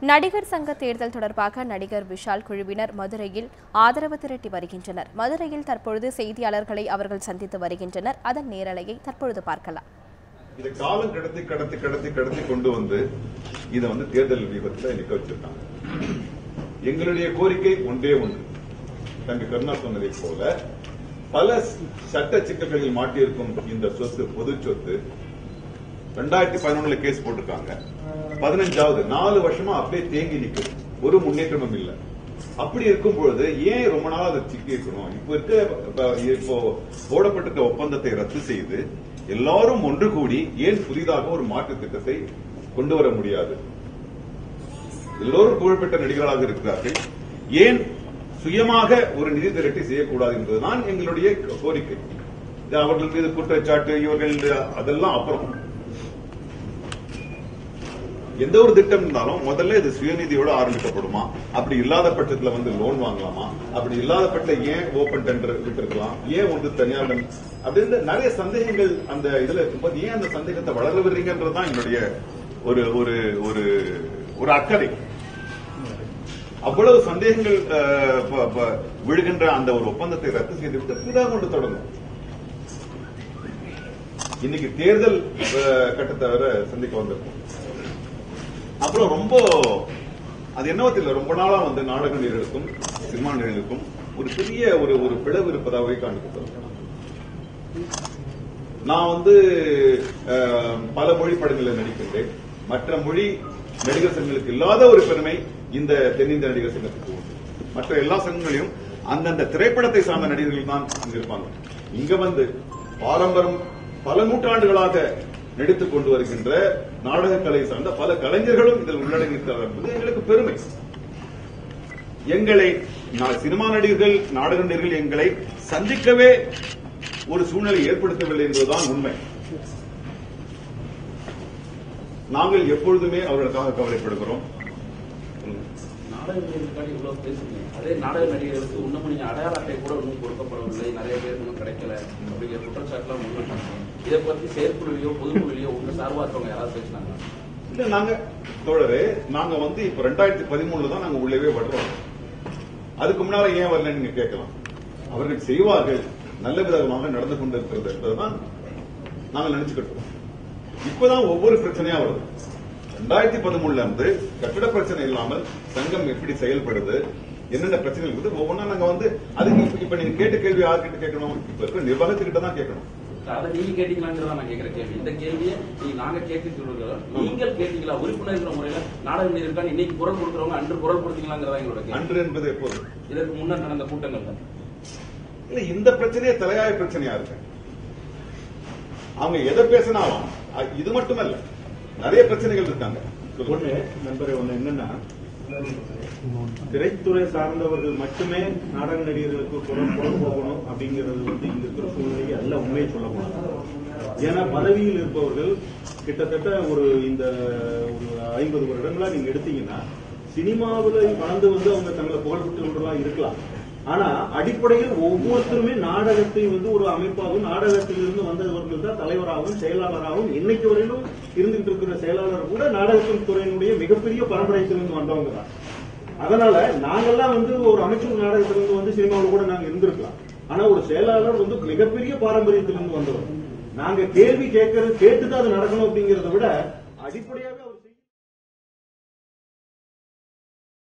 நடிகர் சங்க தேர்தல் தொடர்பாக நடிகர் விஷால் குழுவினர் மதுரையில் ஆதரவு திரட்டி வருகின்றனர். மதுரையில் தற்பொழுது செய்தியாளர்களை அவர்கள் சந்தித்து வருகின்றனர். அதன் நேரலையை தற்பொழுது பார்க்கலாம். இது காலம் கடத்தி கொண்டு வந்து இதை தேர்தல் வியூகத்தில் நிக்க வச்சிருக்காங்க. எங்களுடைய கோரிக்கை ஒன்றே ஒன்று. தங்க கருணா சொன்னதை போல பல சட்ட சிக்கல்களில் மாட்டியிருக்கும் இந்த சொத்து பொது சொத்து 2011 கேஸ் போட்டிருக்காங்க. 15வது 4 வருஷமா அப்படியே தேங்கி நிற்கும், ஒரு முன்னேற்றமும் இல்லை. அப்படி இருக்கும் பொழுது ஏன் ரொம்ப நாள் அதை சிக்கி இருக்கணும்? இப்போ போடப்பட்டிருக்க ஒப்பந்தத்தை ரத்து செய்து எல்லாரும் ஒன்று கூடி ஏன் புதிதாக ஒரு மாற்று திட்டத்தை கொண்டு வர முடியாது? எல்லோரும் புகழ்பெற்ற நடிகர்களாக இருக்கிறார்கள், ஏன் சுயமாக ஒரு நிதி திரட்டி செய்யக்கூடாது என்பதுதான் எங்களுடைய கோரிக்கை. அவர்கள் மீது குற்றச்சாட்டு இவர்கள் அதெல்லாம் அப்புறம். எந்த ஒரு திட்டம் இருந்தாலும் முதல்ல இது சுயநிதியோட ஆரம்பிக்கப்படுமா? அப்படி இல்லாத பட்சத்தில் லோன் வாங்கலாமா? அப்படி இல்லாத பட்சத்தில் ஏன் ஓபன் டெண்டர் விட்டிருக்கலாம்? ஏன் தனியார் அப்படின்னு நிறைய சந்தேகங்கள் அந்த இதுல இருக்கும்போது ஏன் அந்த சந்தேகத்தை வளர விடுறீங்கன்றதுதான் என்னுடைய ஒரு ஒரு ஒரு ஒரு அக்கறை. அவ்வளவு சந்தேகங்கள் விழுகின்ற அந்த ஒரு ஒப்பந்தத்தை ரத்து செய்துவிட்டு புதிதாக கொண்டு தொடங்கும். இன்னைக்கு தேர்தல் கட்டத்தை வர சந்திக்க வந்திருக்கும். அப்புறம் ரொம்ப அது என்னவோ தெரியல, ரொம்ப நாளா நாடக நடிகர்களுக்கும் சினிமா நடிகர்களுக்கும் ஒரு பெரிய ஒரு பிளவு இருப்பதாகவே காண்பிக்கப்படும். நான் பல மொழி படங்களில் நடிக்கின்றேன். மற்ற மொழி நடிகர் சங்கங்களுக்கு இல்லாத ஒரு பெருமை இந்த தென்னிந்திய நடிகர் சங்கத்துக்கு உண்டு. மற்ற எல்லா சங்கங்களையும் அந்தந்த திரைப்படத்தை சார்ந்த நடிகர்கள் தான் இங்க இருப்பாங்க. இங்க பாரம்பரம் பல நூற்றாண்டுகளாக நடித்துக் கொண்டு வருகின்ற நாடக கலை சார்ந்த பல கலைஞர்களும் இதில் உள்ளடங்கியிருக்கிறார்கள் என்பது எங்களுக்கு பெருமை. எங்களை சினிமா நடிகர்கள் நாடக நடிகர்கள் எங்களை சந்திக்கவே ஒரு சூழ்நிலை ஏற்படுத்தவில்லை என்பதுதான் உண்மை. நாங்கள் எப்பொழுதுமே அவர்களுக்காக கவலைப்படுகிறோம். நாடக நடிகர்களுக்காக இவ்வளவு பேசுறீங்க, அதே நாடக நடிகர்களுக்கு இன்னும் நீங்க அடையாள அட்டை கூட இன்னும் கொடுக்கப்படவில்லை, நிறைய பேர் இன்னும் கிடைக்கல அப்படிங்கிற குற்றச்சாட்டுலாம் முன்வைப்பாங்க. இதை பத்தி செயற்குழுவியோ பொதுக்குழுவியோ உங்க சார்பா இருக்கவங்க யாராவது பேசினாங்க? இல்ல, நாங்க தோழரே நாங்க இப்ப 2013 தான் நாங்க உள்ளவே வர்றோம். அதுக்கு முன்னால ஏன் வரலன்னு நீங்க கேட்கலாம். அவர்கள் செய்வார்கள், நல்ல விதமாக நடந்து கொண்டிருக்கிறது என்பதுதான் நாங்கள் நினைச்சுக்கிட்டோம். இப்பதான் ஒவ்வொரு பிரச்சனையா வருது. 2013 இருந்து கட்டிட பிரச்சனை இல்லாமல் சங்கம் எப்படி செயல்படுது, என்னென்ன பிரச்சனை இருக்குது ஒவ்வொன்றா நாங்க அதுக்கு இப்ப நீங்க கேட்ட கேள்வி யார்கிட்ட கேட்கணும்? இப்ப இருக்கிற நிர்வாகத்துக்கிட்ட தான் கேட்கணும். அதை நீங்க கேட்டீங்களாங்கிறதா நான் கேட்கிற கேள்வி. இந்த கேள்வியை நாங்க கேட்டு நீங்கள் கேட்டீங்களா? உறுப்பினர் முறையில நாடக நடிகர்கள் இன்னைக்கு குரல் கொடுக்கிறவங்க அன்று குரல் கொடுத்தீங்களாங்கிறதா எங்களோட கேள்வி. அன்று என்பது எப்போது? இதற்கு முன்னர் நடந்த கூட்டங்கள் இல்ல, இந்த பிரச்சனையே தலையாய பிரச்சனையா இருக்கு. அவங்க எதை பேசினாலும் இது மட்டுமல்ல, நிறைய பிரச்சனைகள் இருக்காங்க. நண்பரே, என்னன்னா திரைத்துறை சார்ந்தவர்கள் மட்டுமே நாடக நடிகர்களுக்கு குரல் போகணும் அப்படிங்கிறது இங்க இருக்கிற சூழ்நிலையை அல்ல, உண்மையை சொல்ல போனாங்க. ஏன்னா பதவியில் இருப்பவர்கள் கிட்டத்தட்ட இந்த 50 வருடங்களா நீங்க எடுத்தீங்கன்னா சினிமாவில் வளர்ந்து அவங்க தங்களை புகழ்பெற்றவர்களா இருக்கலாம். ஆனா அடிப்படையில் ஒவ்வொருத்தருமே நாடகத்தை ஒரு அமைப்பாகவும் நாடகத்திலிருந்து வந்தவர்கள் தான் தலைவராகவும் செயலாளராகவும் இன்னைக்கு வரையிலும் இருந்துட்டு இருக்கிற செயலாளர் கூட நாடகத்தின் துறையினுடைய மிகப்பெரிய பரம்பரையிலிருந்து வந்தவங்க தான். அதனால நாங்கெல்லாம் ஒரு அமைச்சர் நாடகத்திலிருந்து சினிமாவில் கூட நாங்க இருந்திருக்கலாம். ஆனா ஒரு செயலாளர் மிகப்பெரிய பாரம்பரியத்திலிருந்து வந்தவர். நாங்க கேள்வி கேட்டுதான் அது நடக்கணும் அப்படிங்கறத விட அடிப்படையாக